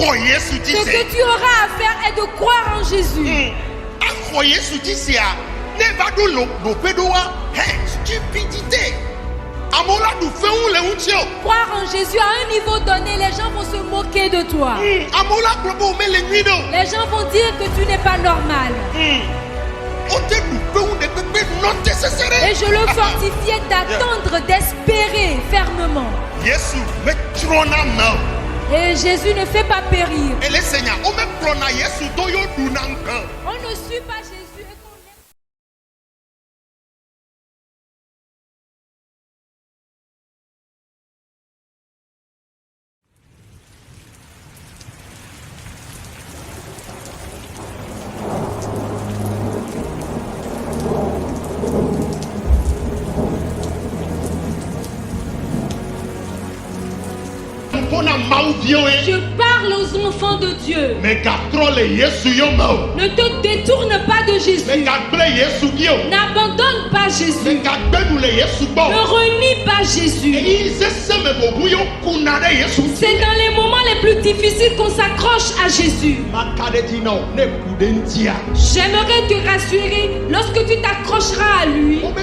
Ce que tu auras à faire est de croire en Jésus. Stupidité. Croire en Jésus à un niveau donné, les gens vont se moquer de toi. Les gens vont dire que tu n'es pas normal. Et je le fortifiais d'attendre, d'espérer fermement. Et Jésus ne fait pas périr. On ne suit pas Jésus. Je parle aux enfants de Dieu. Ne te détourne pas de Jésus. N'abandonne pas Jésus. Ne renie pas Jésus. C'est dans les moments les plus difficiles qu'on s'accroche à Jésus. J'aimerais te rassurer, lorsque tu t'accrocheras à lui, on ne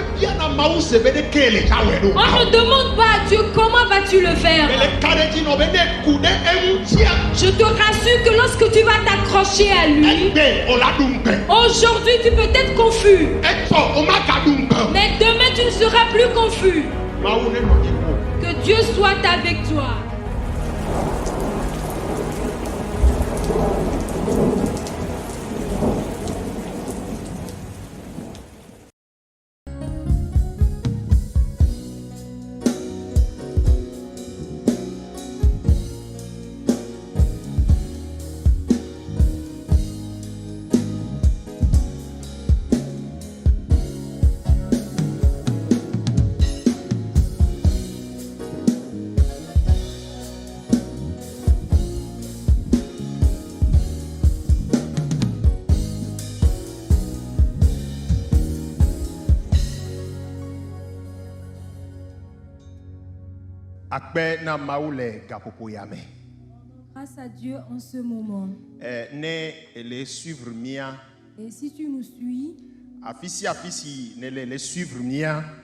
demande pas à Dieu comment vas-tu le faire. Je te rassure que lorsque tu vas t'accrocher à lui, aujourd'hui tu peux être confus, mais demain tu ne seras plus confus. Que Dieu soit avec toi. Grâce à Dieu en ce moment. Et si tu nous suis,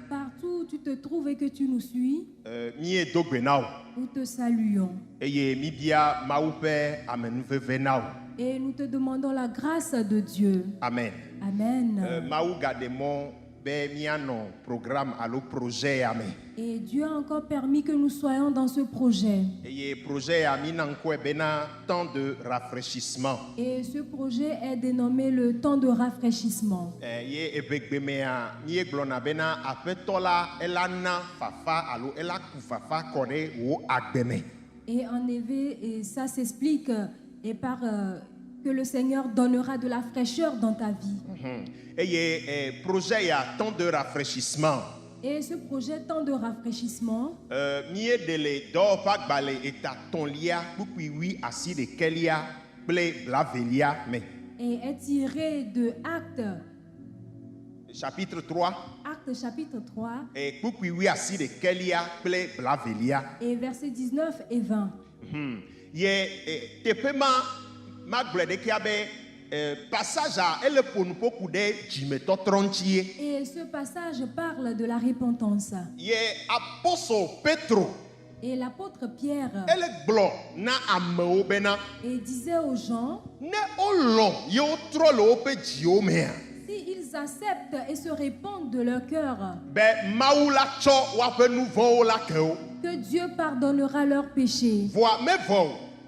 partout où tu te trouves et que tu nous suis, nous te saluons. Et nous te demandons la grâce de Dieu. Amen. Amen. Et Dieu a encore permis que nous soyons dans ce projet. Et ce projet est dénommé le temps de rafraîchissement. Et en effet, et ça s'explique et par que le Seigneur donnera de la fraîcheur dans ta vie. Et projet à temps de rafraîchissement. Et ce projet temps de rafraîchissement et est tiré de Actes chapitre 3. Actes chapitre 3 et versets 19 et 20. Et ce passage parle de la repentance. Et l'apôtre Pierre et disait aux gens, si ils acceptent et se répandent de leur cœur, que Dieu pardonnera leurs péchés.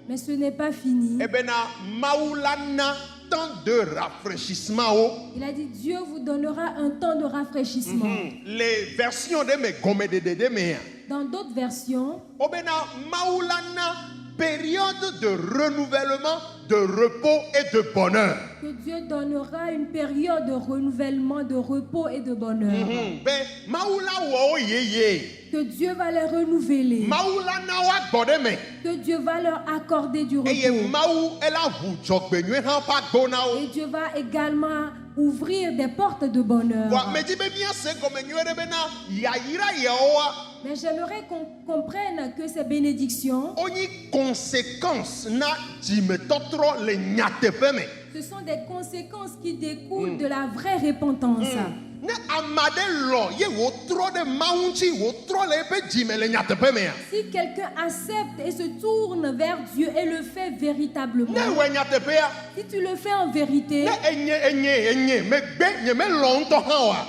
Mais ce n'est pas fini. Temps de rafraîchissement. Il a dit Dieu vous donnera un temps de rafraîchissement. Les versions de mes dans d'autres versions, période de renouvellement, de repos et de bonheur. Que Dieu donnera une période de renouvellement, de repos et de bonheur. Que Dieu va les renouveler. Que Dieu va leur accorder du repos. Et Dieu va également ouvrir des portes de bonheur. Mais j'aimerais qu'on comprenne que ces bénédictions, ce sont des conséquences qui découlent de la vraie repentance. Si quelqu'un accepte et se tourne vers Dieu et le fait véritablement, si tu le fais en vérité,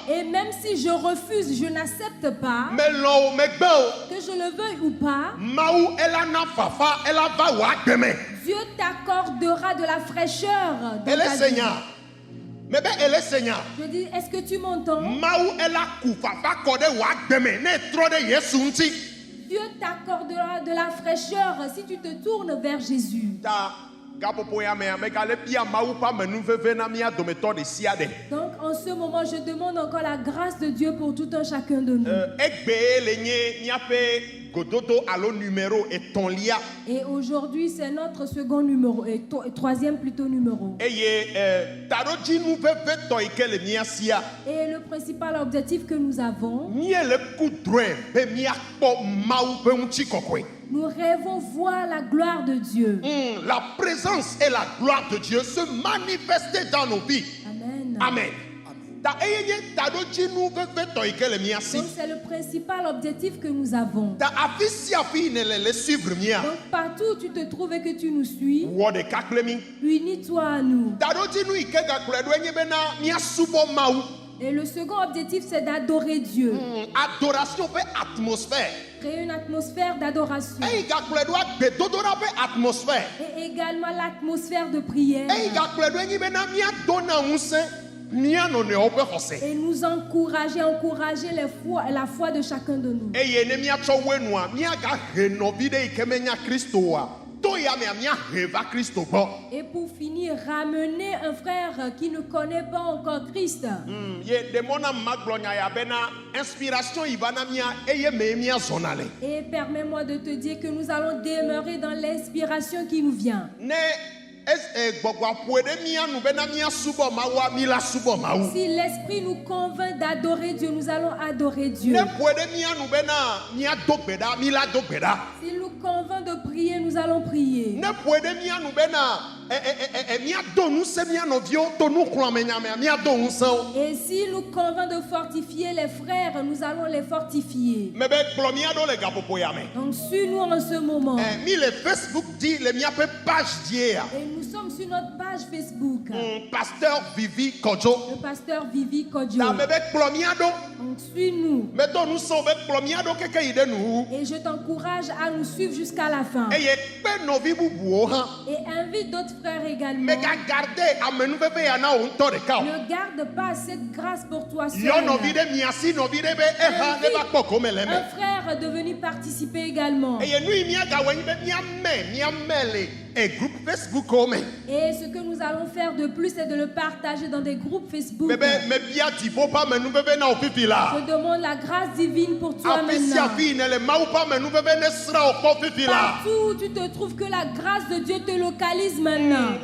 et même si je refuse, je n'accepte pas, que je le veuille ou pas, Dieu t'accordera de la fraîcheur dans ta vie. Je dis, est-ce que tu m'entends? Dieu t'accordera de la fraîcheur si tu te tournes vers Jésus. Donc en ce moment, je demande encore la grâce de Dieu pour tout un chacun de nous. Et aujourd'hui, c'est notre second numéro, et troisième plutôt numéro. Et le principal objectif que nous avons, nous rêvons voir la gloire de Dieu. La présence et la gloire de Dieu se manifester dans nos vies. Amen. Amen. Donc c'est le principal objectif que nous avons. Donc partout où tu te trouves et que tu nous suis, unis-toi à nous. Et le second objectif, c'est d'adorer Dieu. Adoration fait atmosphère. Créer une atmosphère d'adoration. Et également l'atmosphère de prière. Et nous encourager la foi de chacun de nous. Et pour finir, ramener un frère qui ne connaît pas encore Christ. Et permets-moi de te dire que nous allons demeurer dans l'inspiration qui nous vient. Si l'esprit nous convainc d'adorer Dieu, nous allons adorer Dieu. S'il nous convainc de prier, nous allons prier. Et s'il nous convainc de fortifier les frères, nous allons les fortifier. Donc suis-nous en ce moment. Et nous sommes sur notre page Facebook. Pasteur Vivi Kodjo. Le pasteur Vivi Kodjo. Donc suis-nous. Et je t'encourage à nous suivre jusqu'à la fin. Et invite d'autres frères également. Ne garde pas cette grâce pour toi seul. Invite un frère de venir participer également. Et ce que nous allons faire de plus, c'est de le partager dans des groupes Facebook. Je demande la grâce divine pour toi maintenant. Partout où tu te trouves, que la grâce de Dieu te localise maintenant.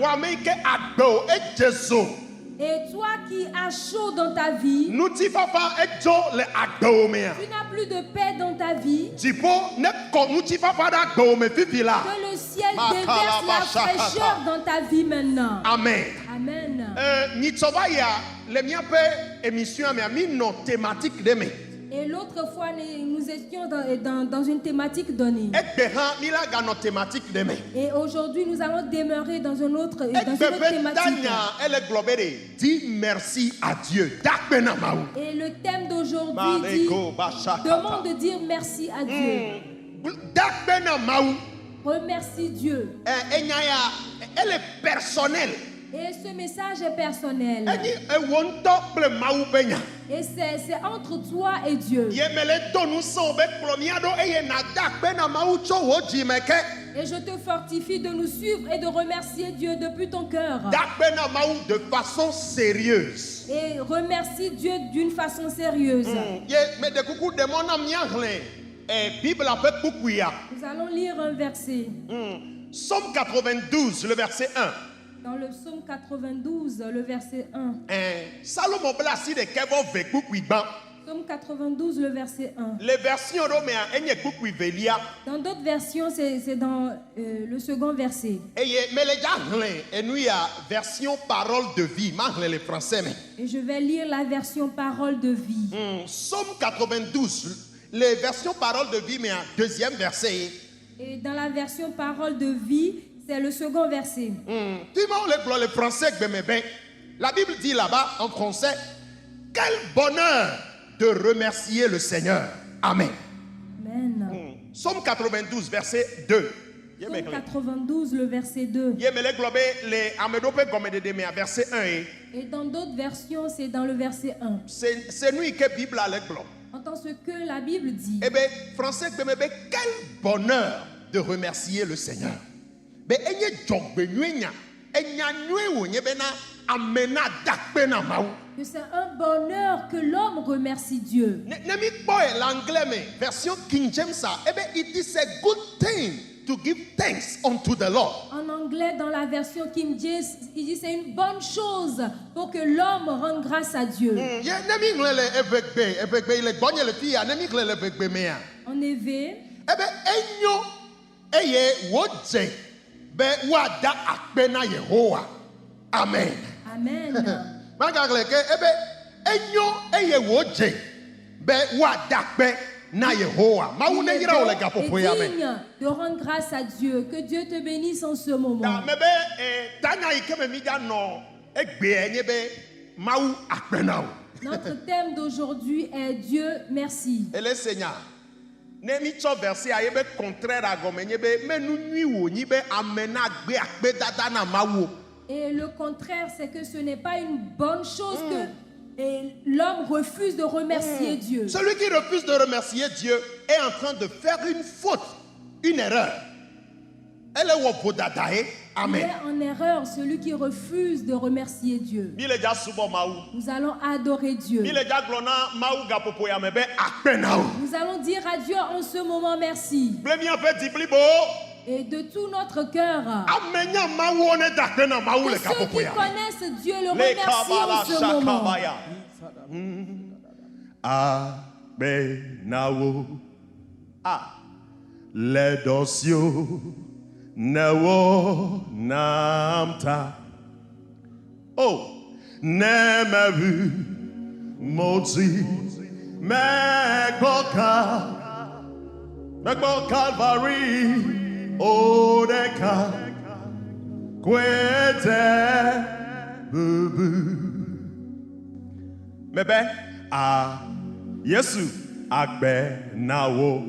Et toi qui as chaud dans ta vie, tu n'as plus de paix dans ta vie, que le ciel déverse la fraîcheur dans ta vie maintenant. Amen. Amen. Et l'autre fois, nous étions dans une thématique donnée. Et aujourd'hui, nous allons demeurer dans une autre thématique. Dis merci à Dieu. Et le thème d'aujourd'hui dit, demande de dire merci à Dieu. Remercie Dieu. Elle est personnelle. Et ce message est personnel. Et c'est entre toi et Dieu. Et je te fortifie de nous suivre et de remercier Dieu depuis ton cœur. De façon sérieuse. Et remercie Dieu d'une façon sérieuse. Nous allons lire un verset. Psaume 92, le verset 1. Dans le psaume 92, le verset 1. Psaume 92, le verset 1. Les versions Dans d'autres versions, c'est dans le second verset. Et nous, il y a version parole de vie. Les français. Et je vais lire la version parole de vie. Psaume 92, les versions parole de vie, mais un deuxième verset. Et dans la version parole de vie, c'est le second verset. Le français, la Bible dit là-bas en français, quel bonheur de remercier le Seigneur. Amen. Amen. Psaume 92, verset 2. Psaume 92, le verset 2. Verset 1. Et dans d'autres versions, c'est dans le verset 1. C'est nous qui Bible à l'école. Entends ce que la Bible dit. Eh bien, français, quel bonheur de remercier le Seigneur. Que c'est un bonheur que l'homme remercie Dieu. L'anglais, version King James, it is a good thing to give thanks unto the Lord. En anglais, dans la version King James, il dit c'est une bonne chose pour que l'homme rende grâce à Dieu. En effet, Amen. Amen. Il est digne de rendre grâce à Dieu. Que Dieu te bénisse en ce moment. Notre thème d'aujourd'hui est Dieu merci. Et le Seigneur. Et le contraire, c'est que ce n'est pas une bonne chose que l'homme refuse de remercier Dieu. Celui qui refuse de remercier Dieu est en train de faire une faute, une erreur. Amen. Il est en erreur celui qui refuse de remercier Dieu. Nous allons adorer Dieu. Nous allons dire à Dieu en ce moment merci. Et de tout notre cœur. Que ceux qui connaissent Dieu le remercient en ce moment. Les dosio newo namta. Oh, nemevu moti mekoka Calvary. Odeka kwete bubu mebe Yesu agbe nawo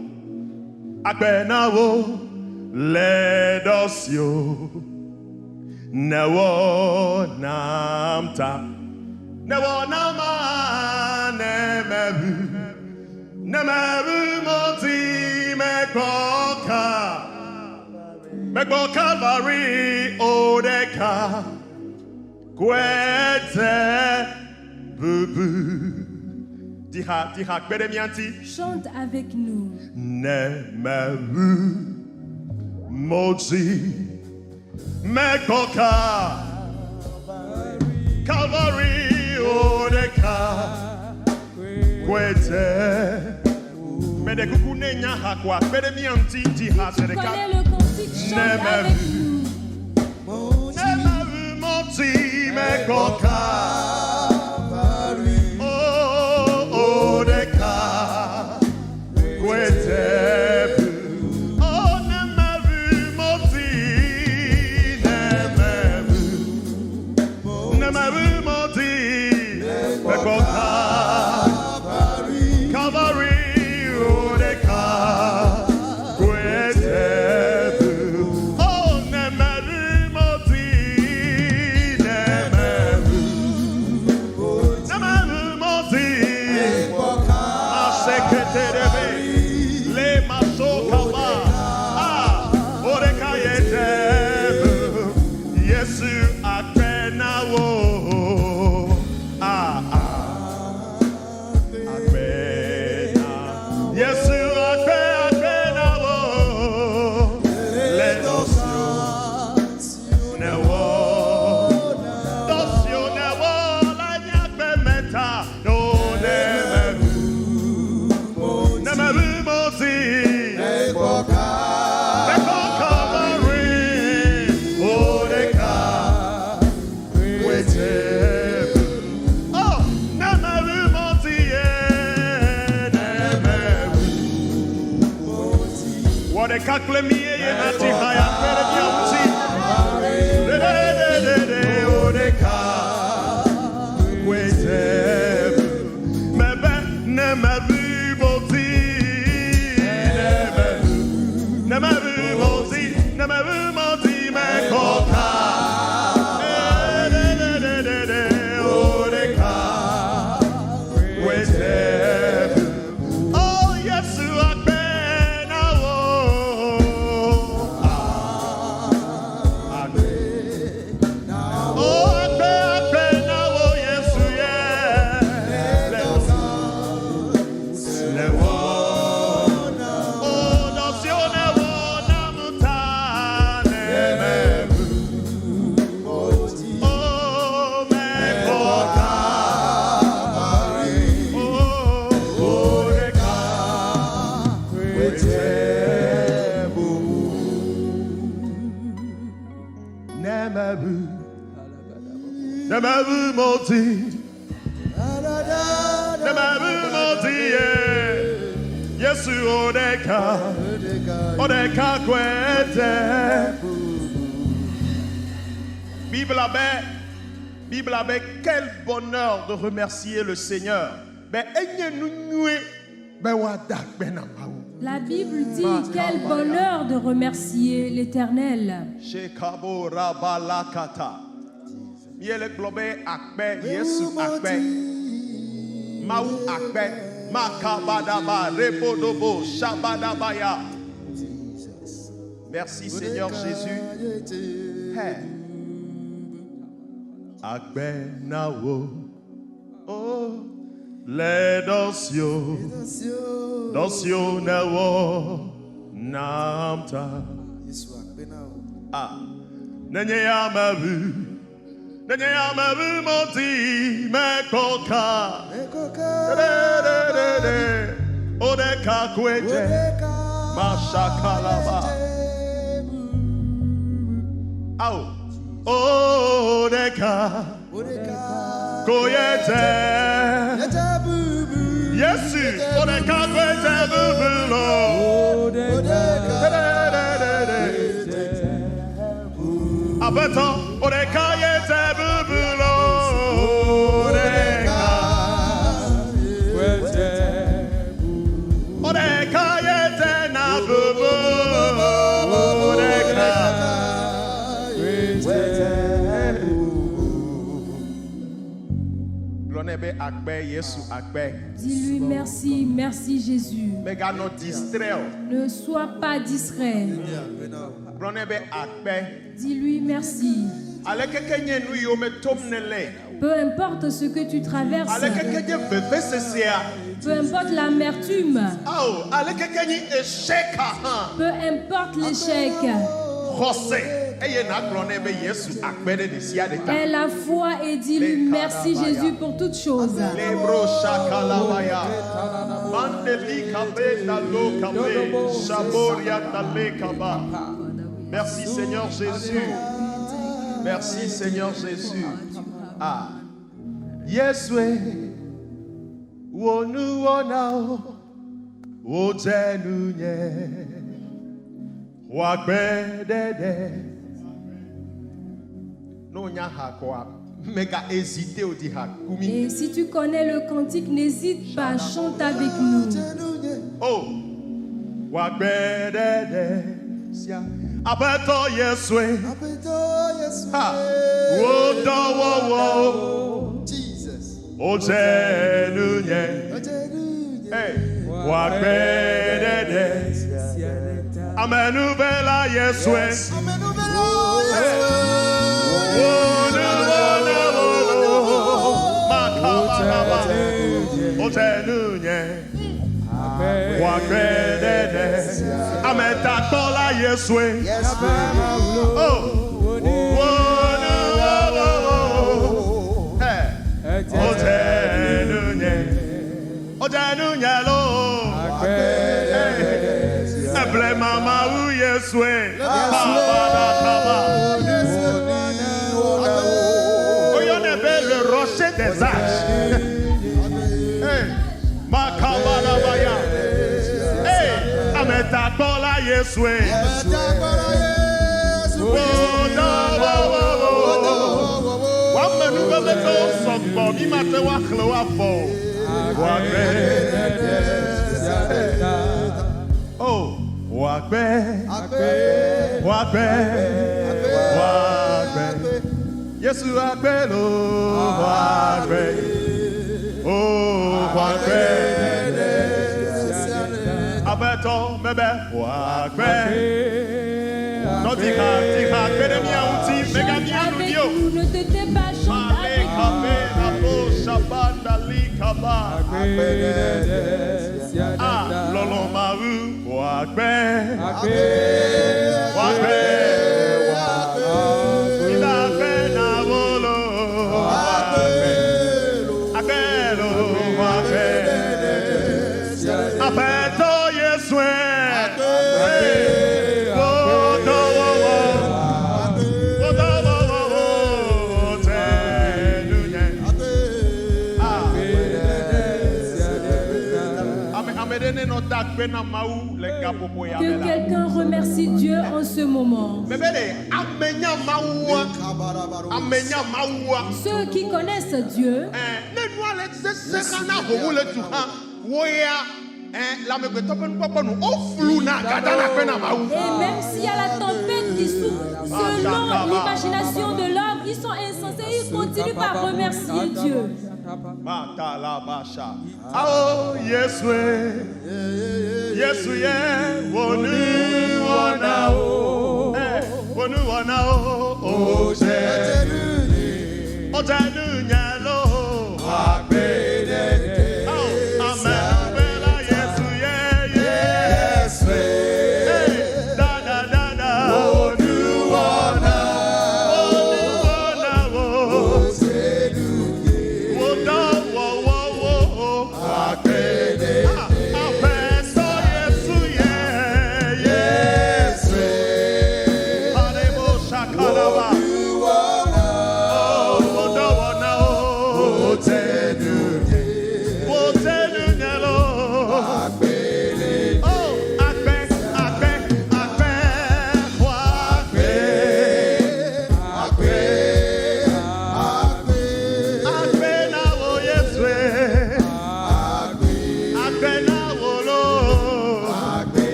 ledosio newo namta newo nama nemebu moti mekoka Mekbo Calvary, Odeka, Kwete, Bubu. Diha, Bedemianti. Chante avec nous. Nemeru, Mozi, Mekoka, Calvary, Odeka, Kwete. Tu connais le cantique, chante avec nous. Bible avec quel bonheur de remercier le Seigneur. La Bible dit quel bonheur de remercier l'Éternel. Merci Seigneur Jésus. Hey. Akbe nawo, oh, le dansio nawo, namta. Ah, nenye amavu moti me koka, odeka kwete, mashakalaba. Au. Odeka Koyete Yesu Odeka Koyete Bubulo Abeto Odeka Yete Bubulo Odeka Yete na Bubulo Dis-lui merci, merci Jésus. Ne sois pas distrait. Dis-lui merci. Peu importe ce que tu traverses, peu importe l'amertume, peu importe l'échec, aie la foi et dis-lui merci Jésus pour toutes choses. Merci Seigneur Jésus. Merci Seigneur Jésus. Ah. Yeswe. Wonu wonao. Wojenunye. Wagbedede. No nya hakwa. Mega hésiter au diha. Et si tu connais le cantique, n'hésite pas, chante avec nous. Oh. Wagbedede. Abeto Yeswe. Ha. Wodo wo. Jesus. Ojenunye. Hey. Wagbedede. Amenuvela Yeswe. Ojenunye. Wagbedede. Ametakola Yeswe. Oh. Ojenunye lo. Eble mama u Yeswe. Oyonebe le rocher des âges. Makabala baya. Ametakola Yeswe. Oh, Wakbe, Wakbe, Wakbe. Yesu Wakbe, lo, Wakbe. Oh, Wakbe. Abeto, mebe, Wakbe. Non, tika, kede mi auti, mega mi anudio. Ne t'étais pas chanté. Ah, lolo maru, Wakbe, Wakbe, ina pena wolo, Wakbe, akelo, Wakbe, apeto Yeswe, Que quelqu'un remercie Dieu en ce moment. Ceux qui connaissent Dieu, et même s'il y a la tempête qui souffle, selon l'imagination de l'homme, ils sont insensés, ils continuent par remercier Dieu. Oh, Yeswe, Yesu ye, wonu wana o, otenu nyalo, amen, Yesu ye, Yeswe, da, wonu wana o, woda wo,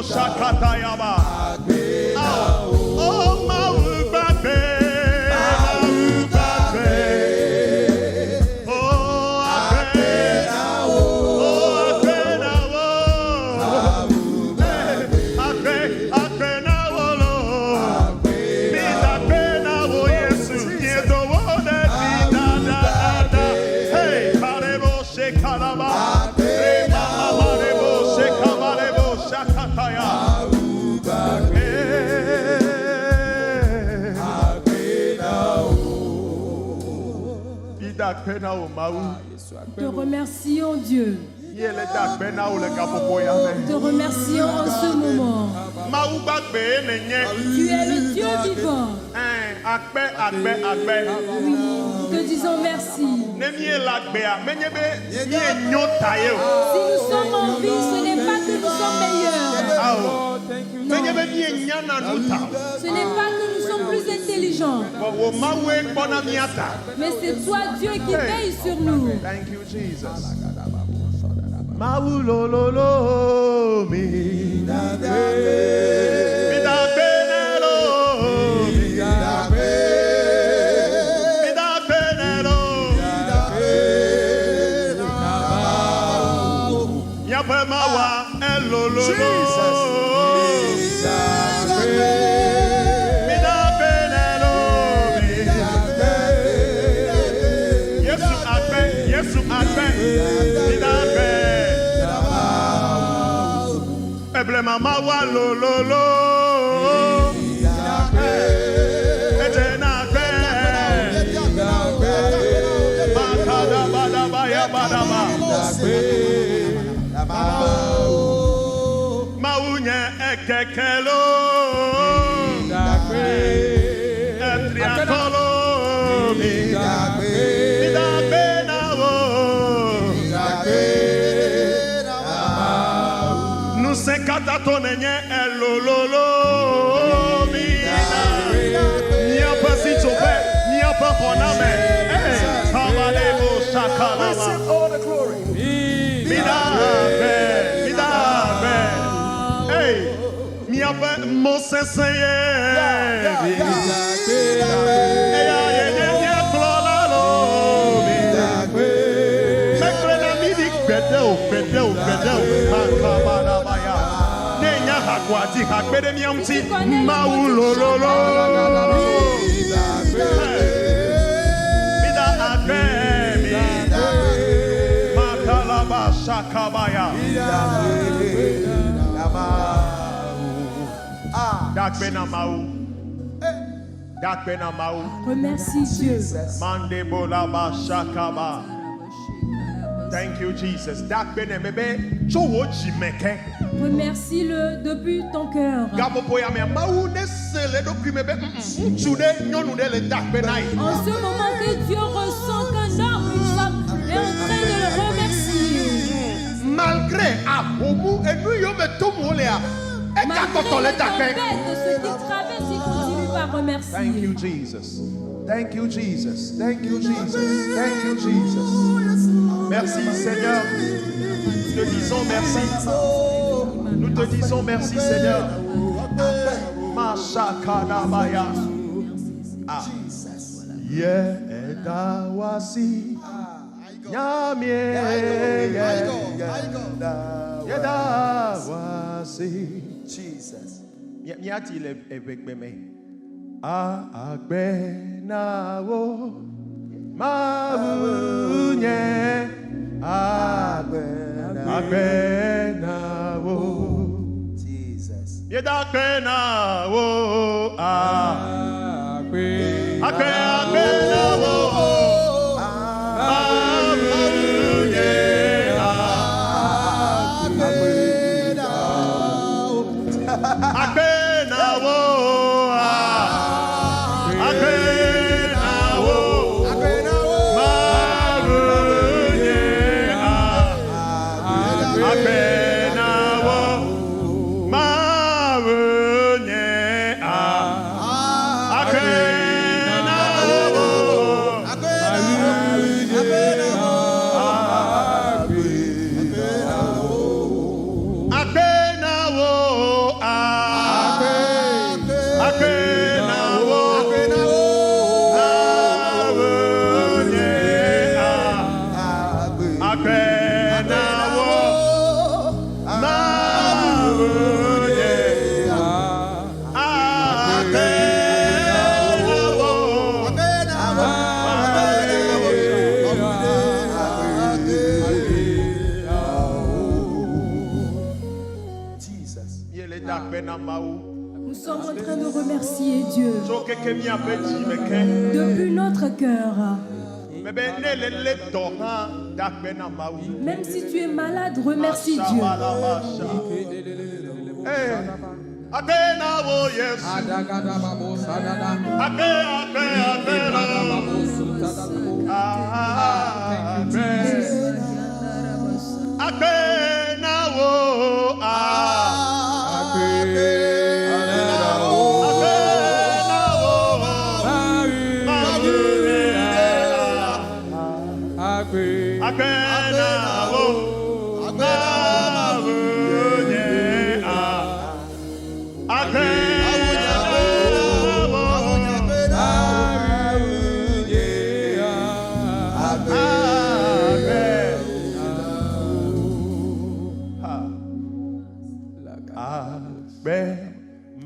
Shakatayaba. Oh, Te remercions Dieu. Te remercions en ce moment. Tu es le Dieu vivant. Oui, te disons merci. Si nous sommes en vie, ce n'est pas que nous sommes meilleurs. Non. Ce n'est pas que nous sommes plus intelligents. Mais c'est toi, Dieu, qui veille sur nous. Thank you, Jesus. Maulololo mi Mama wa lo lo lo etena be bakada bada baya bada ba maunya ekekelo etriakolo mi Kata tonenye elololo mina nia pasi chope nia pa foname kamale bo shakala receive all the glory. Mida be hey nia pa moseseye ya klola lo mina mekrena midi bedeu makabana baya Kwati hakbede miamti maulololo Mida akemi Makalaba shakabaya Dakbena mau Dakbena mau Remercie Dieu. Mandebola ba shakaba. Thank you Jesus. Dakbena mebe chowo jimeke Remercie-le depuis ton cœur. En ce moment que Dieu ressent qu'un homme, une femme est en train de le remercier. Malgré de ce qu'il traverse, il continue par remercier. Thank you Jesus. Thank you Jesus. Thank you Jesus. Thank you Jesus. Merci Seigneur. Nous te disons merci. Nous te disons merci Seigneur. Mashakadabaya. Yedawasi. Nyamie. Yedawasi. Jesus. Miati avec meme. Agbe nawo. Maunye. Agbe nawo. Jesus. Yedagbe nawo. Agbe nawo. Maunye. Agbe nawo. Nous sommes en train de remercier Dieu depuis notre cœur. Même si tu es malade, remercie Dieu.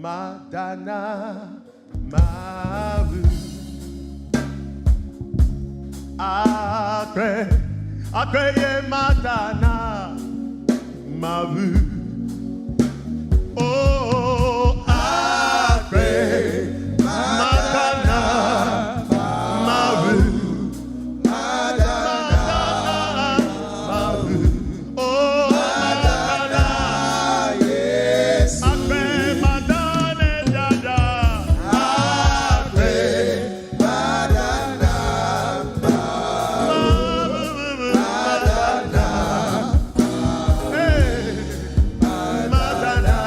Madana Mavu Akre Madana Mavu Oh Akre Madana Mavu Madana Mavu Oh Madana yes Akre Madana Dada Akre Madana Madana Hey Madana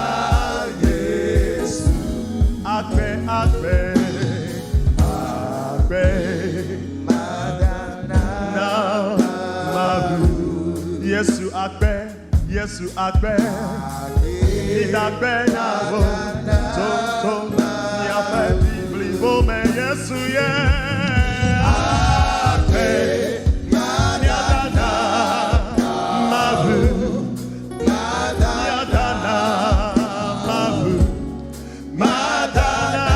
yes Akre Yesu akbe, Yesu akbe, idakbe na wo, to ni afe blibo me Yesu ye. Akbe, yadana, mabu, yadana, mabu, madana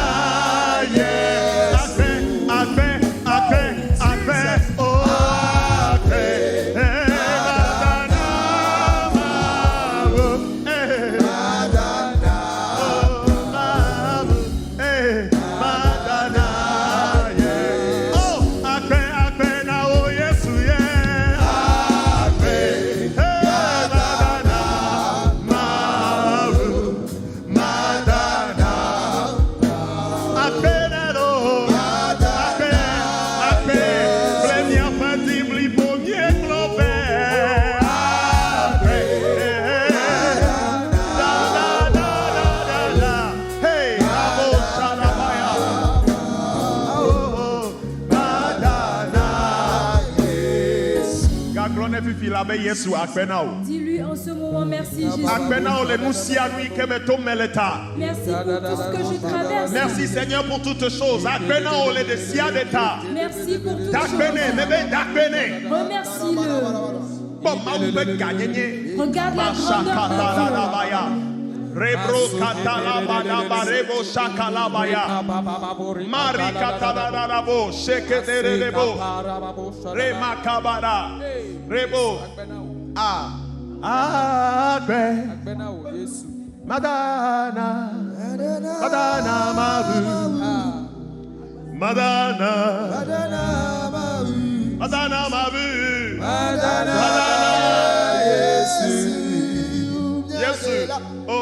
ye. Akbe, oh akbe. Dis-lui en ce moment merci Jésus. Merci pour tout ce que je traverse. Merci Seigneur pour toutes choses. Merci pour toutes choses. Remercie-le. Regarde la grandeur de Dieu. Rebro katalabada barebo shakalabaya Mari katalabo sheketerebo Remakabara Rebo Akbe Madana Madana Mabu Madana Madana Mabu Madana Yesu Yesu Oh,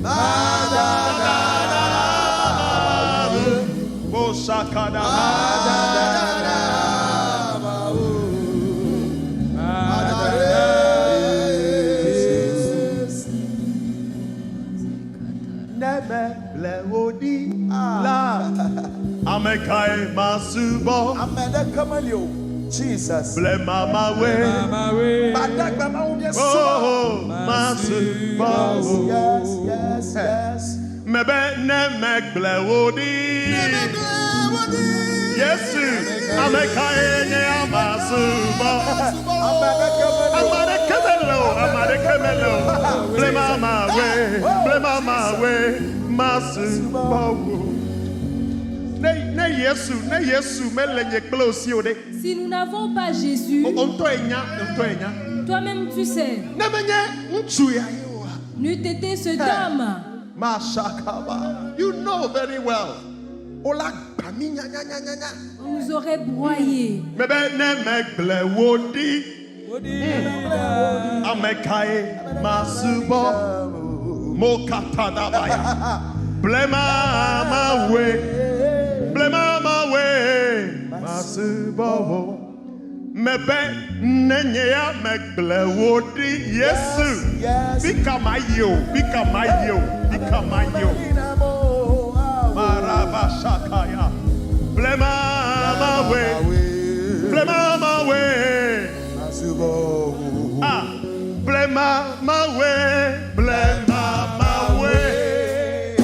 Madana, Bosakana, Nebe leodi la, Amekai masubo, Amedekamalio. Jesus. Bless mama way. Oh, masu. Yes. Mebe ne meglewodi. Yes. Amekaye amasubo. Amade kemelo. Bless mama way. Masu. Si nous n'avons pas Jésus, toi-même tu sais, n'eût été ce homme. You know very well. On nous aurait broyé. Amekae masubo mokatadabaya blema mawe masubo mebe nenyeya meglewodi Yesu bikamayo marabashakaya blema mawe blema my way.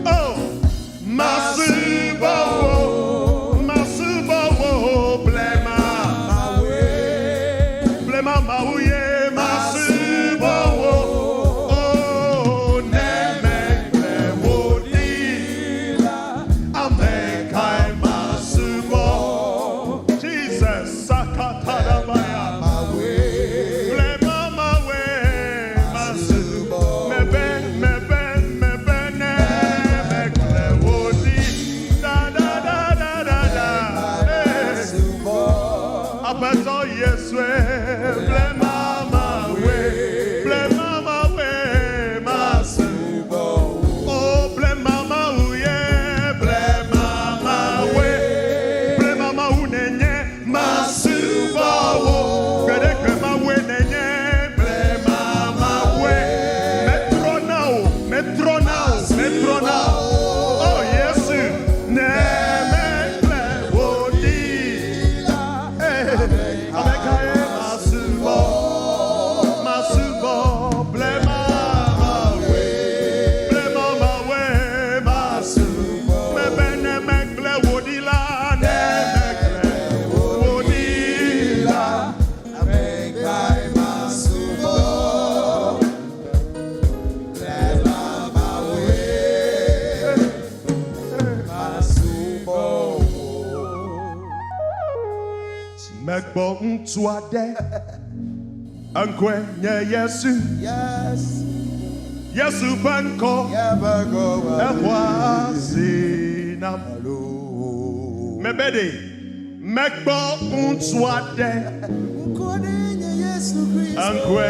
Oh, masubo, blema my way, masubo. Oh, neme blewodi, amekai masubo. Jesus, sakatadabaya. Megbo mtuade Ankwe nye Yesu Yesu banko Ewa sinam Mebede Megbo mtuade Ankwe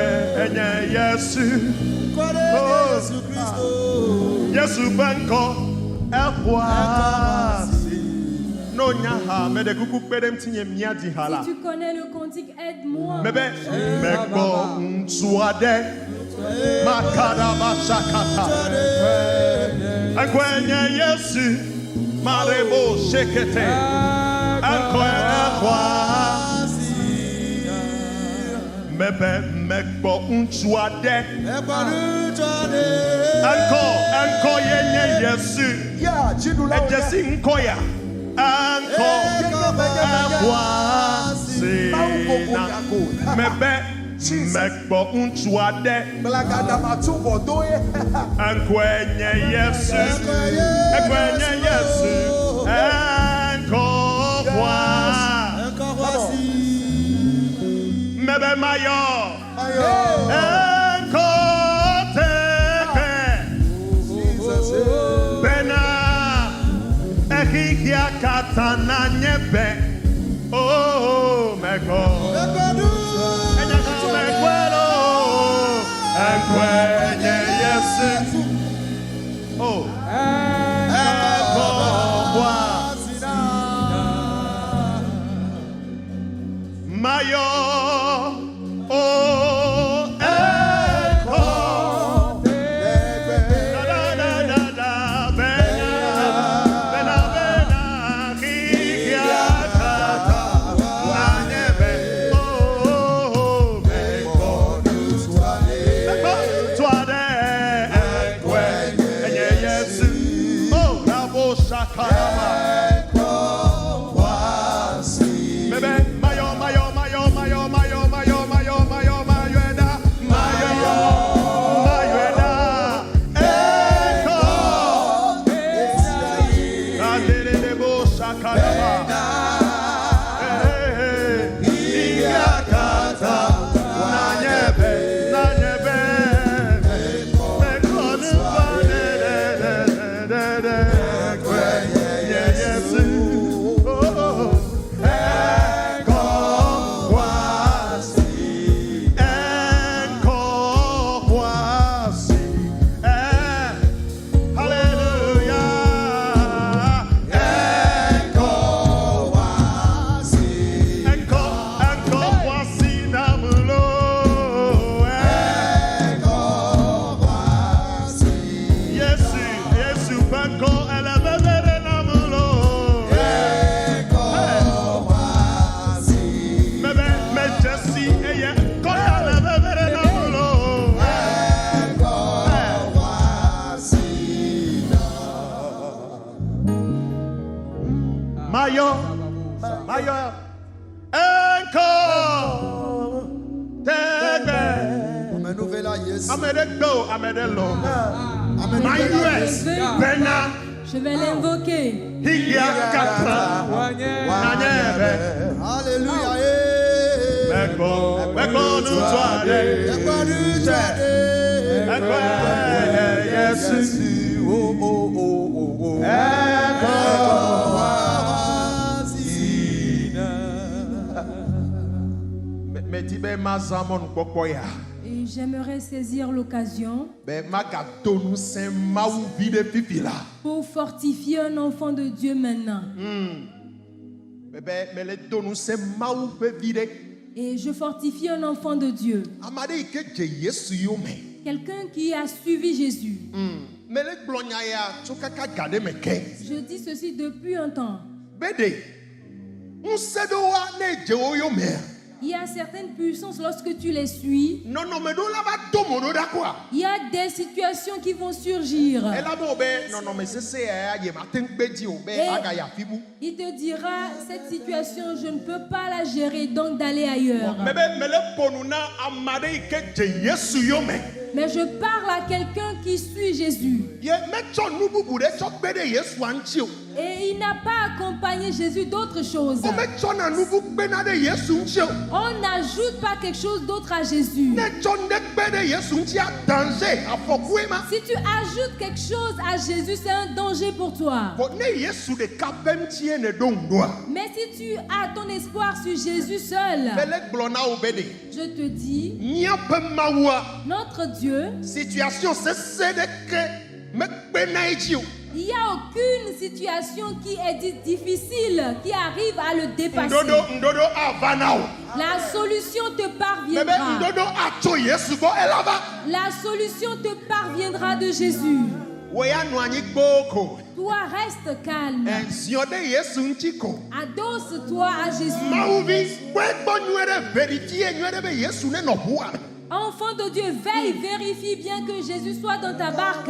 nye Yesu Yesu banko Ewa si tu connais le cantique, aide-moi. Mekbo unchuade Ankwenye Yesu Ankokwa Mebe mayo Ankoteke Bena Ekikia katana nyebe Oh meko Ankwenye Yesu Oh Ekokwa Mayo Oh Eko Bena Kikiaka Nanyebe Oh Meko Shakarama Yes. Mayo. Encore. Tegbe. Amedekdo. Je vais l'invoquer. Alléluia. Et j'aimerais saisir l'occasion pour fortifier un enfant de Dieu maintenant. Et je fortifie un enfant de Dieu. Quelqu'un qui a suivi Jésus. Je dis ceci depuis un temps. Il y a certaines puissances lorsque tu les suis. Il y a des situations qui vont surgir. Et il te dira, cette situation, je ne peux pas la gérer, donc d'aller ailleurs. Mais je parle à quelqu'un qui suit Jésus. Et il n'a pas accompagné Jésus d'autre chose. On n'ajoute pas quelque chose d'autre à Jésus. Si tu ajoutes quelque chose à Jésus, c'est un danger pour toi. Mais si tu as ton espoir sur Jésus seul, je te dis, notre Dieu, il n'y a aucune situation qui est difficile qui arrive à le dépasser. La solution te parviendra. La solution te parviendra de Jésus. Toi, reste calme. Adosse-toi à Jésus. Enfant de Dieu, veille, vérifie bien que Jésus soit dans ta barque.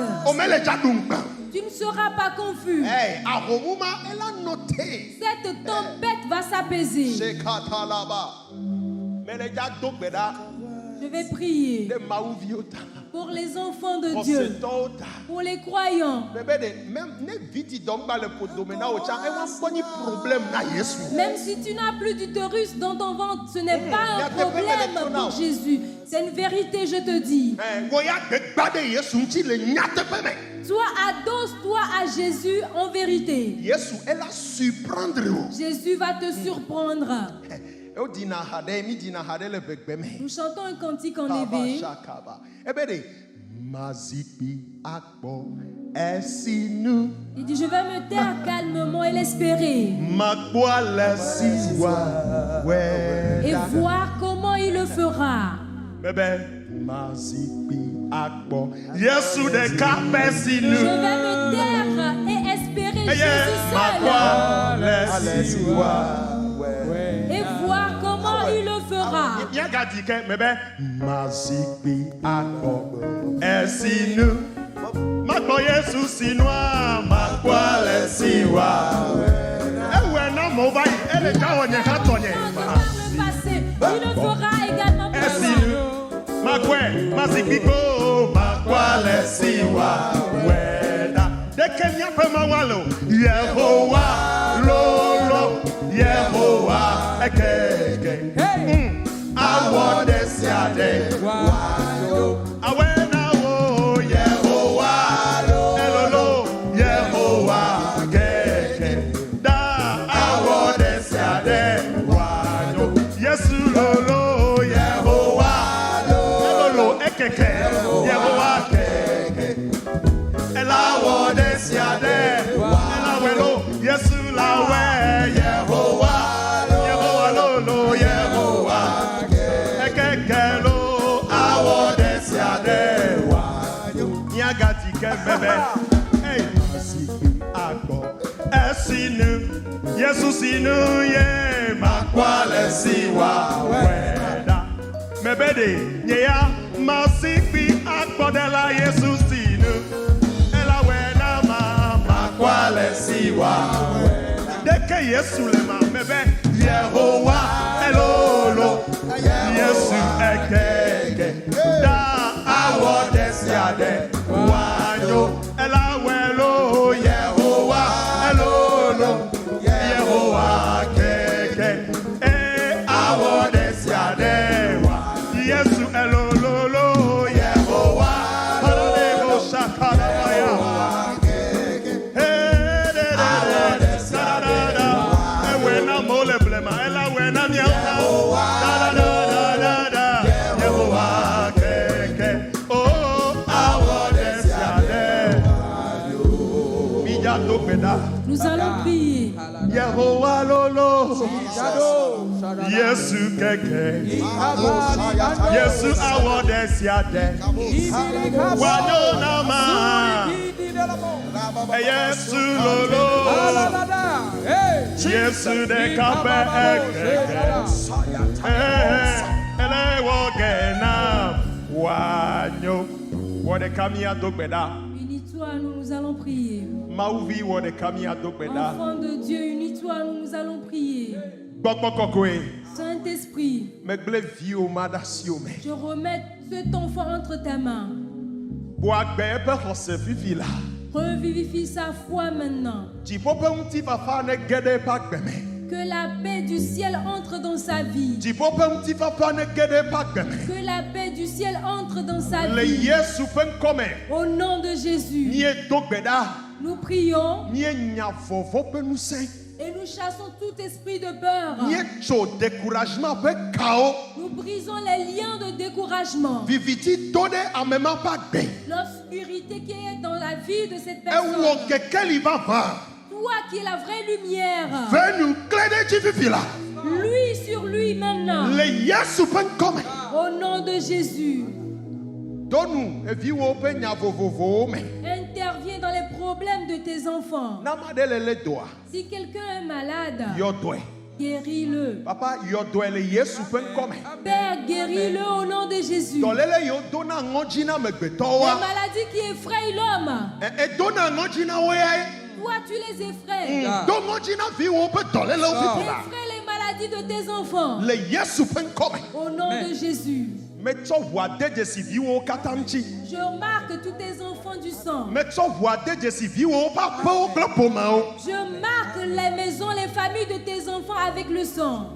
Tu ne seras pas confus. Cette tempête va s'apaiser. Je vais prier pour les enfants de Dieu, pour les croyants. Même si tu n'as plus d'utérus dans ton ventre, ce n'est pas un problème pour Jésus. C'est une vérité, je te dis. Toi, adosse-toi à Jésus en vérité. Jésus va te surprendre. Nous chantons un cantique enlevé. Il dit, je vais me taire calmement et l'espérer. Et voir comment il le fera. Je vais me taire et espérer Jésus seul. Et voir comment il le fera. Il le fera également pour Jesus inu ye makwale siwa weda mebede nyeya masipi akpodela Jesus inu ela weda makwale siwa weda deke Yesu le ma mebe Yehowa elolo Yesu ekeke da awo desiade wanyo elawelo Yehowa elolo Yehowa keke awo desiade wa Yesu elolo Yehowa paralego shakara Nous allons prier. Yehowa lolo Yesu keke Yesu awode siade Wanyo nama Yesu lolo Yesu de kape ekeke Ele wogena Wanyo Wode kamia dogbeda. Unis-toi, nous allons prier. Enfant de Dieu, unis-toi, nous allons prier. Saint-Esprit, je remets cet enfant entre ta main. Revivifie sa foi maintenant. Que la paix du ciel entre dans sa vie. Que la paix du ciel entre dans sa vie. Au nom de Jésus. Nous prions. Et nous chassons tout esprit de peur. Nous brisons les liens de découragement. L'obscurité qui est dans la vie de cette personne. Toi qui es la vraie lumière. Lui sur lui maintenant. Au nom de Jésus. Interviens dans les problèmes de tes enfants. Si quelqu'un est malade, guéris-le. Père, guéris-le au nom de Jésus. Les maladies qui effrayent l'homme, toi tu les effraies. Effraie les maladies de tes enfants. Au nom de Jésus. Je marque tous tes enfants du sang. Je marque les maisons, les familles de tes enfants avec le sang.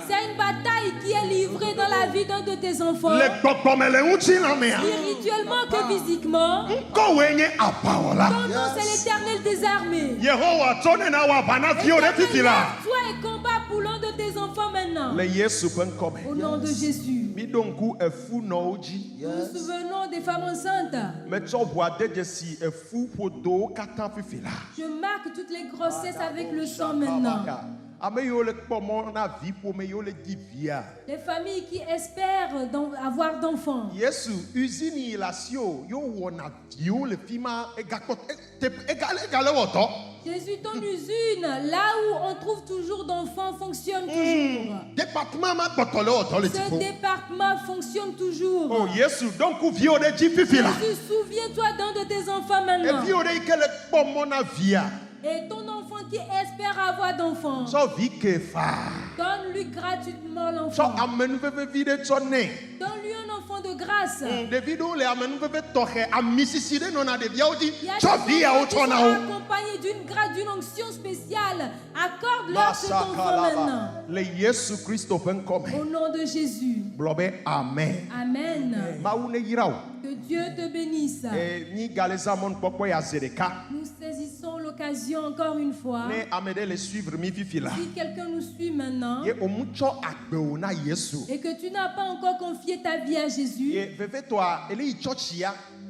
C'est une bataille qui est livrée dans la vie d'un de tes enfants. Spirituellement que physiquement. Ton nom c'est l'Éternel des armées. Toi et combat pour l'un de tes enfants maintenant. Au nom de Jésus. Nous nous souvenons des femmes enceintes. Je marque toutes les grossesses avec le sang maintenant. Les familles qui espèrent avoir d'enfants. Jésus, ton usine, là où on trouve toujours d'enfants, fonctionne toujours. Ce département fonctionne toujours. Oh, Jésus, souviens-toi d'un de tes enfants maintenant. Et ton enfant qui espère avoir d'enfants, donne-lui gratuitement l'enfant. Donne-lui un enfant de grâce. Il y a des enfants qui sont accompagnés d'une grâce, d'une onction spéciale. Accorde-leur cet enfant maintenant. Au nom de Jésus. Amen. Amen. Que Dieu te bénisse. Nous saisissons l'occasion encore une fois. Si quelqu'un nous suit maintenant et que tu n'as pas encore confié ta vie à Jésus,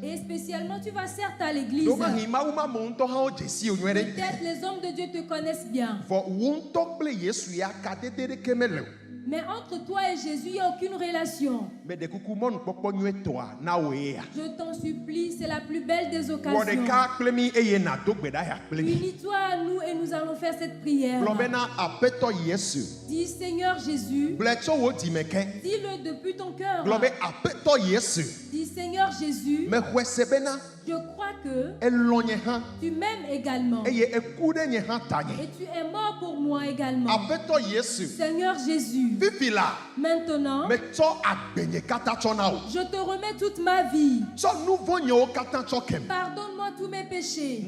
et spécialement tu vas certes à l'église, peut-être les hommes de Dieu te connaissent bien. Mais entre toi et Jésus, il n'y a aucune relation. Je t'en supplie, c'est la plus belle des occasions. Unis-toi à nous et nous allons faire cette prière. Dis Seigneur Jésus. Dis-le depuis ton cœur. Dis Seigneur Jésus. Je crois que tu m'aimes également. Et tu es mort pour moi également. Seigneur Jésus, maintenant, je te remets toute ma vie. Pardonne-moi tous mes péchés.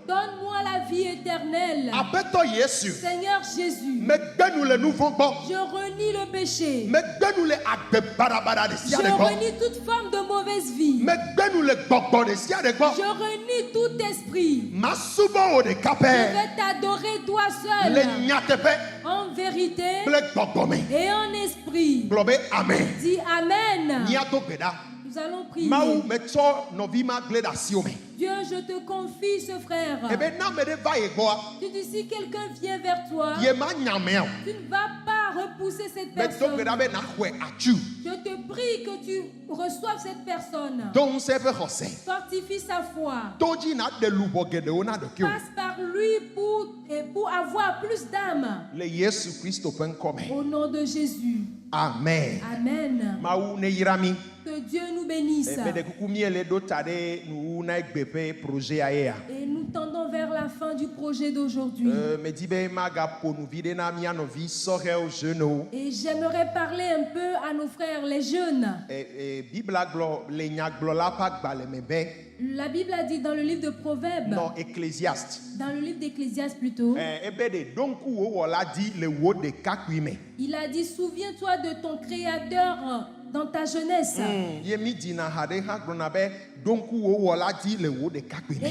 Donne-moi la vie éternelle. Seigneur Jésus, je renie le péché. Je renie toute forme de mauvaise vie. Je renie tout esprit. Je vais t'adorer toi seul, en vérité et en esprit. Dis Amen. Nous allons prier. Dieu, je te confie ce frère. Tu dis, si quelqu'un vient vers toi, tu ne vas pas repousser cette personne. Je te prie que tu reçoives cette personne. Fortifie sa foi. Passe par lui pour avoir plus d'âme. Au nom de Jésus. Amen. Amen. Que Dieu nous bénisse. Et nous tendons vers la fin du projet d'aujourd'hui. Et j'aimerais parler un peu à nos frères les jeunes. La Bible a dit dans le livre de Proverbes. Non, Ecclésiaste. Dans le livre d'Ecclésiaste plutôt. Il a dit, souviens-toi de ton Créateur dans ta jeunesse. Et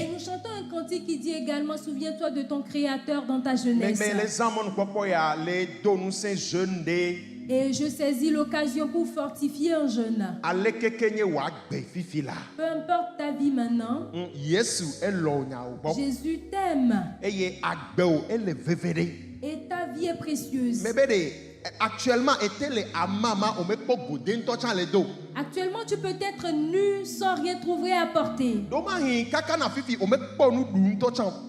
nous chantons un cantique qui dit également, souviens-toi de ton Créateur dans ta jeunesse. Et je saisis l'occasion pour fortifier un jeune. Peu importe ta vie maintenant, Jésus t'aime. Et ta vie est précieuse. Actuellement, tu peux être nu sans rien trouver à porter.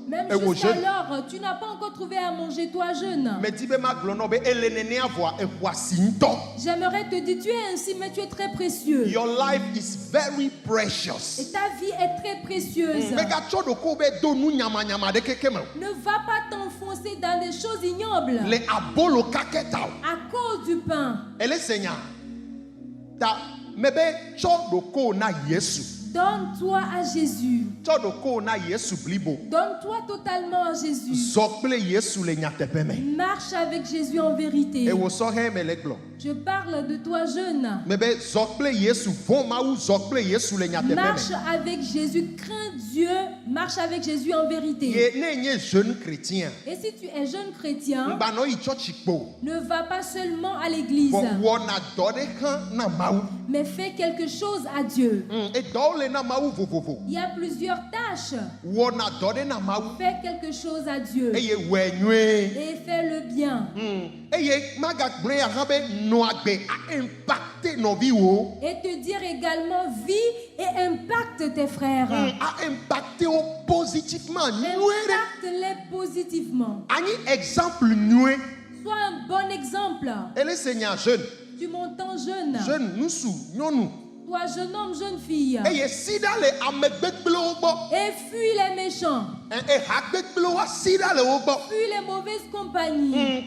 Même jusqu'alors, tu n'as pas encore trouvé à manger, toi jeune. J'aimerais te dire, tu es ainsi, mais tu es très précieux. Your life is very precious. Et ta vie est très précieuse. Ne va pas t'enfoncer dans des choses ignobles à cause du pain. Donne-toi à Jésus. Donne-toi totalement à Jésus. Marche avec Jésus en vérité. Je parle de toi jeune. Marche avec Jésus, crains Dieu, marche avec Jésus en vérité. Et si tu es jeune chrétien, ne va pas seulement à l'église, mais fais quelque chose à Dieu. Il y a plusieurs tâches. Fais quelque chose à Dieu et fais le bien. Et te dire également vis et impacte tes frères. Impacte-les positivement. Sois un bon exemple. Tu m'entends jeune? Toi jeune homme, jeune fille. Et fuis les méchants. Fuis les mauvaises compagnies.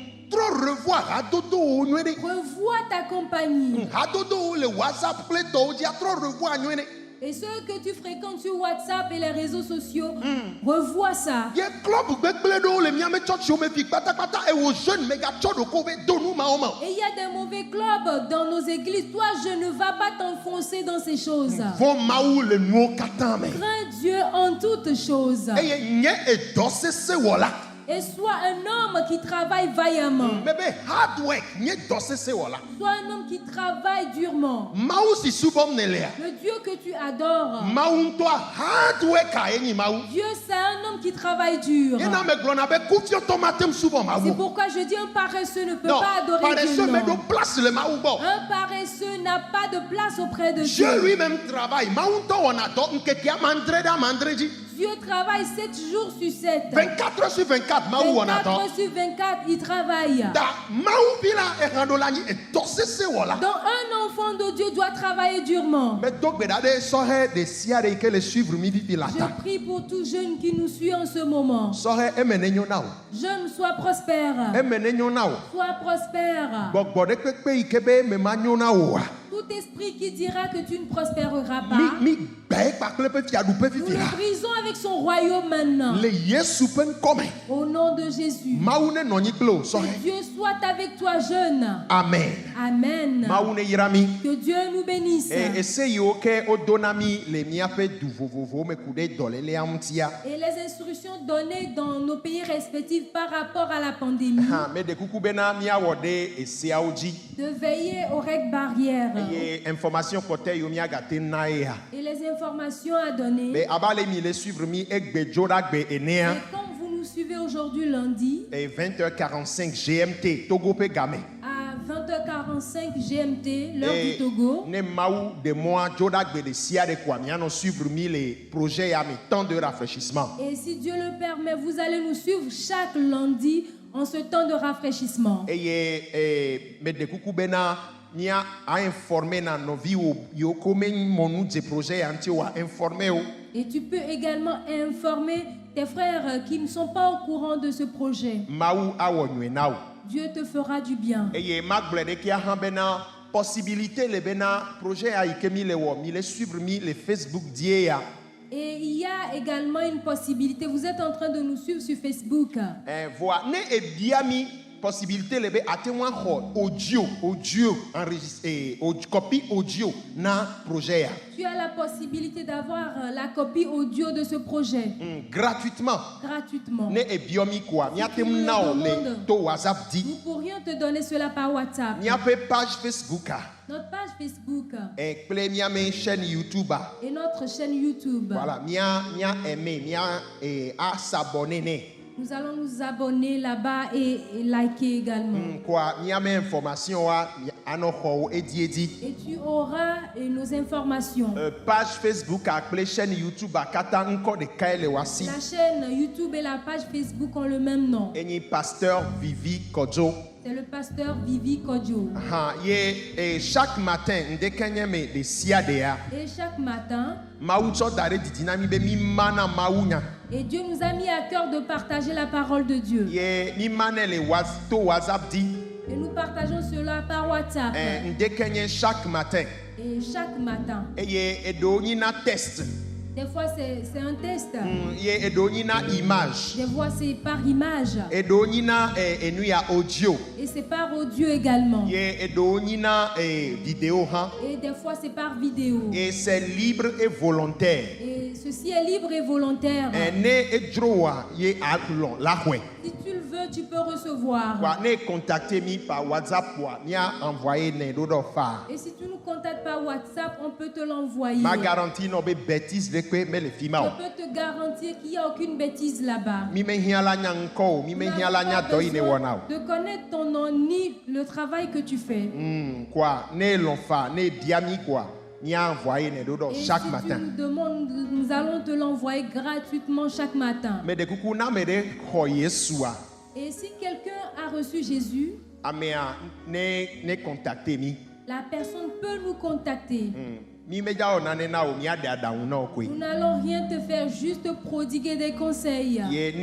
Revois ta compagnie. Et ceux que tu fréquentes sur WhatsApp et les réseaux sociaux, revois ça. Et il y a des mauvais clubs dans nos églises. Toi, je ne vais pas t'enfoncer dans ces choses. Crains Dieu en toutes choses. Et sois un homme qui travaille vaillamment. Sois un homme qui travaille durement. Le Dieu que tu adores, Dieu c'est un homme qui travaille dur. C'est pourquoi je dis un paresseux ne peut pas adorer Dieu. Un paresseux n'a pas de place auprès de Dieu. Dieu lui-même travaille. Dieu travaille 7 jours sur 7. 24 sur 24, 24 sur 24, il travaille. un enfant de Dieu doit travailler durement. Je prie pour tout jeune qui nous suit en ce moment. Jeune, sois prospère. Sois prospère. Tout esprit qui dira que tu ne prospéreras pas, nous le brisons avec son royaume maintenant. Au nom de Jésus. Que Dieu soit avec toi, jeune. Amen. Amen. Que Dieu nous bénisse. Et les instructions données dans nos pays respectifs par rapport à la pandémie, de veiller aux règles barrières. Et les informations à donner. Et comme vous nous suivez aujourd'hui lundi, 20h45 GMT, à 20h45 GMT, l'heure du Togo, et si Dieu le permet, vous allez nous suivre chaque lundi en ce temps de rafraîchissement. Et tu peux également informer tes frères qui ne sont pas au courant de ce projet. Dieu te fera du bien. Possibilité le projet a suivre les Facebook d'hier. Et il y a également une possibilité. Vous êtes en train de nous suivre sur Facebook. Voilà, possibilité le audio enregistré, copie audio na projet. Tu as la possibilité d'avoir la copie audio de ce projet. Gratuitement. Gratuitement. Nous pourrions te donner cela par WhatsApp. Page Facebook. Notre page Facebook. Et chaîne YouTube. Et notre chaîne YouTube. Voilà, s'abonner. Nous allons nous abonner là-bas et liker également. Et tu auras nos informations. Page Facebook appelée chaîne YouTube. La chaîne YouTube et la page Facebook ont le même nom. Et pasteur Vivi Kodjo. C'est le pasteur Vivi Kodjo. Et chaque matin, et chaque matin, et Dieu nous a mis à cœur de partager la parole de Dieu. Et nous partageons cela par WhatsApp. Chaque matin. Et chaque matin. Des fois c'est un test. Image. Des fois c'est par image. Audio. Et c'est par audio également. Vidéo. Et des fois c'est par vidéo. Et c'est libre et volontaire. Et ceci est libre et volontaire. Si tu le veux, tu peux recevoir. Par WhatsApp. Et si tu nous contactes par WhatsApp, on peut te l'envoyer. Ma garantie non bêtise. Je peux te garantir qu'il n'y a aucune bêtise là-bas. De connaître ton nom ni le travail que tu fais. Chaque matin. Tu nous demandes, nous allons te l'envoyer gratuitement chaque matin. Et si quelqu'un a reçu Jésus, la personne peut nous contacter. Nous n'allons rien te faire, juste prodiguer des conseils. Et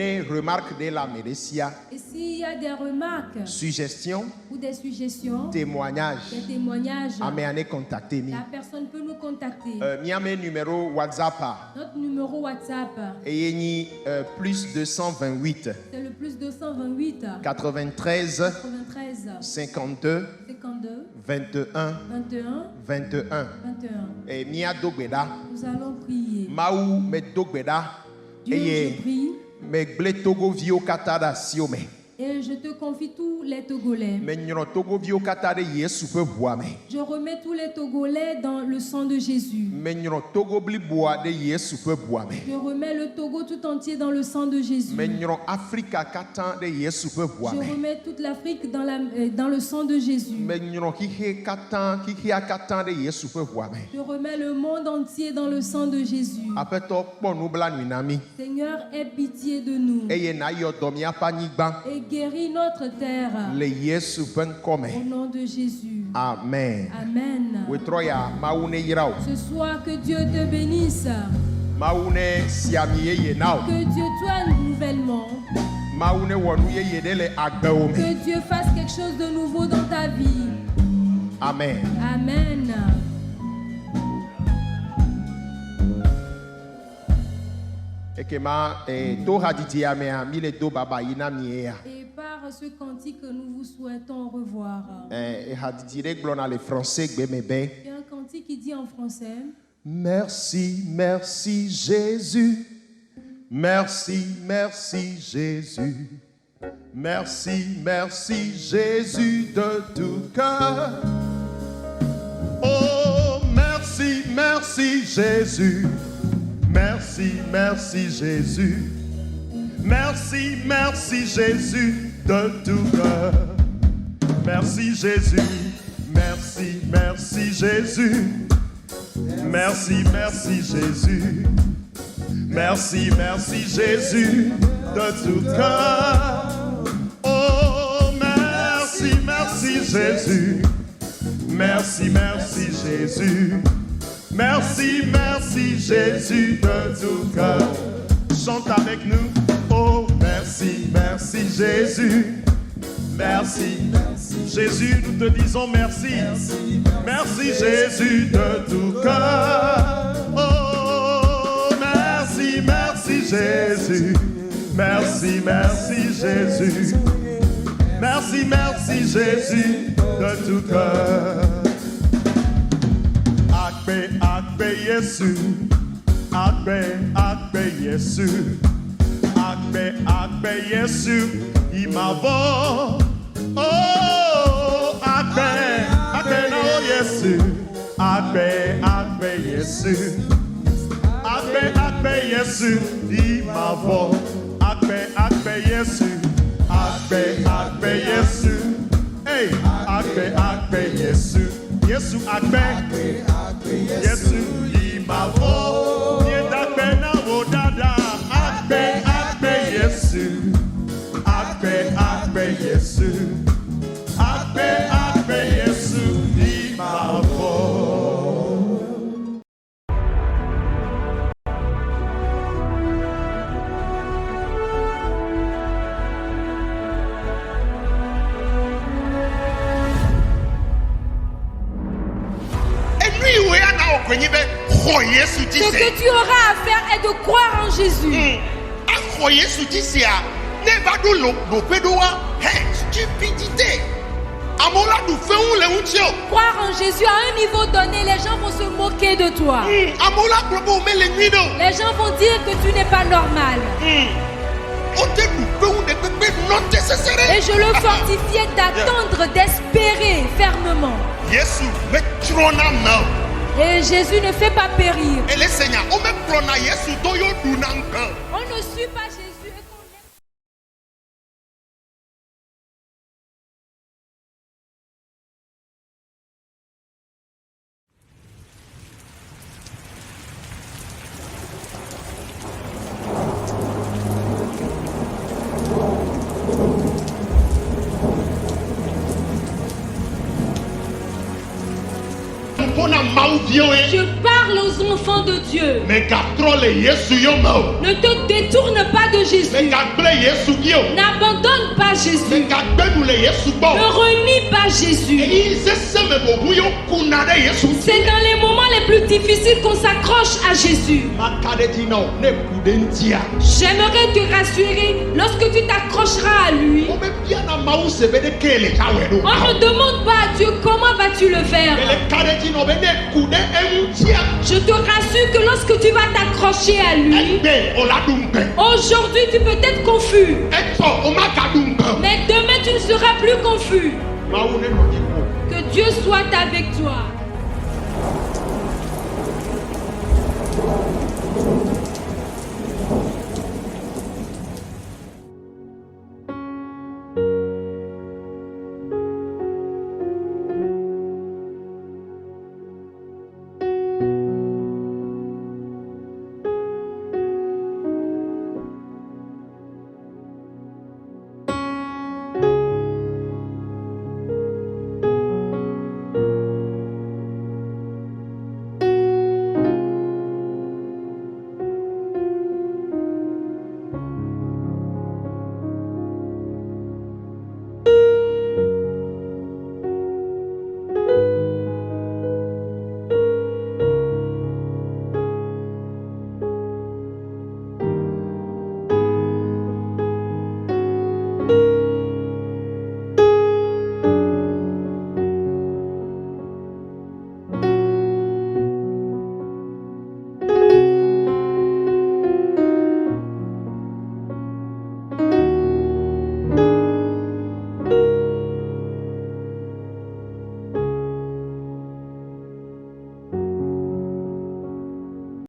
s'il y a des remarques, suggestions, ou des suggestions, témoignages, la personne peut nous contacter. Notre numéro WhatsApp, plus 228. C'est le plus 228 93 52 21 et Mia Dogbeda. Nous allons prier. Maou me Dogbeda. Dieu, je prie. Me ble Togo vio katada siome. Et je te confie tous les Togolais. Je remets tous les Togolais dans le sang de Jésus. Je remets le Togo tout entier dans le sang de Jésus. Je remets toute l'Afrique dans le sang de Jésus. Je remets le monde entier dans le sang de Jésus. Seigneur, aie pitié de nous. Et guéris notre terre. Au nom de Jésus. Amen. Amen. Ce soir, que Dieu te bénisse. Que Dieu toi nouvellement. Que Dieu fasse quelque chose de nouveau dans ta vie. Amen. Amen. Et par ce cantique que nous vous souhaitons revoir. Il y a un cantique qui dit en français: merci, merci Jésus. Merci, merci Jésus. Merci, merci Jésus de tout cœur. Oh, merci, merci Jésus. Merci, merci Jésus. Merci, merci Jésus de tout cœur. Merci Jésus. Merci, merci Jésus. Merci, merci Jésus. Merci, merci Jésus de tout cœur. Oh, merci, merci Jésus. Merci, merci Jésus. Merci, merci Jésus de tout cœur. Chante avec nous. Oh, merci, merci Jésus. Merci, merci Jésus, nous te disons merci. Merci, merci Jésus de tout cœur. Oh, merci, merci Jésus. Merci, merci Jésus. Merci, merci Jésus de tout cœur. Akbe, akbe Yesu. Akbe, akbe Yesu. Akbe, akbe Yesu. Imavo. Oh, akbe, akbe no Yesu. Akbe, akbe Yesu. Akbe, akbe Yesu. Imavo. Akbe, akbe Yesu. Akbe, akbe Yesu. Hey, akbe, akbe Yesu. Yesu akbe, Yesu imavo. Yedakbe na wodada. Akbe, akbe Yesu. Akbe, akbe Yesu. Akbe, akbe Yesu imavo. Ce que tu auras à faire est de croire en Jésus. Croire en Jésus à un niveau donné, les gens vont se moquer de toi. Les gens vont dire que tu n'es pas normal. Et je le fortifiais d'attendre, d'espérer fermement. Et Jésus ne fait pas périr. On ne suit pas Jésus. Je parle aux enfants de Dieu. Ne te détourne pas de Jésus. N'abandonne pas Jésus. Ne renie pas Jésus. C'est dans les moments les plus difficiles qu'on s'accroche à Jésus. J'aimerais te rassurer, lorsque tu t'accrocheras à lui, on ne demande pas à Dieu comment vas-tu le faire. Je te rassure que lorsque tu vas t'accrocher à lui, aujourd'hui tu peux être confus, mais demain tu ne seras plus confus. Que Dieu soit avec toi.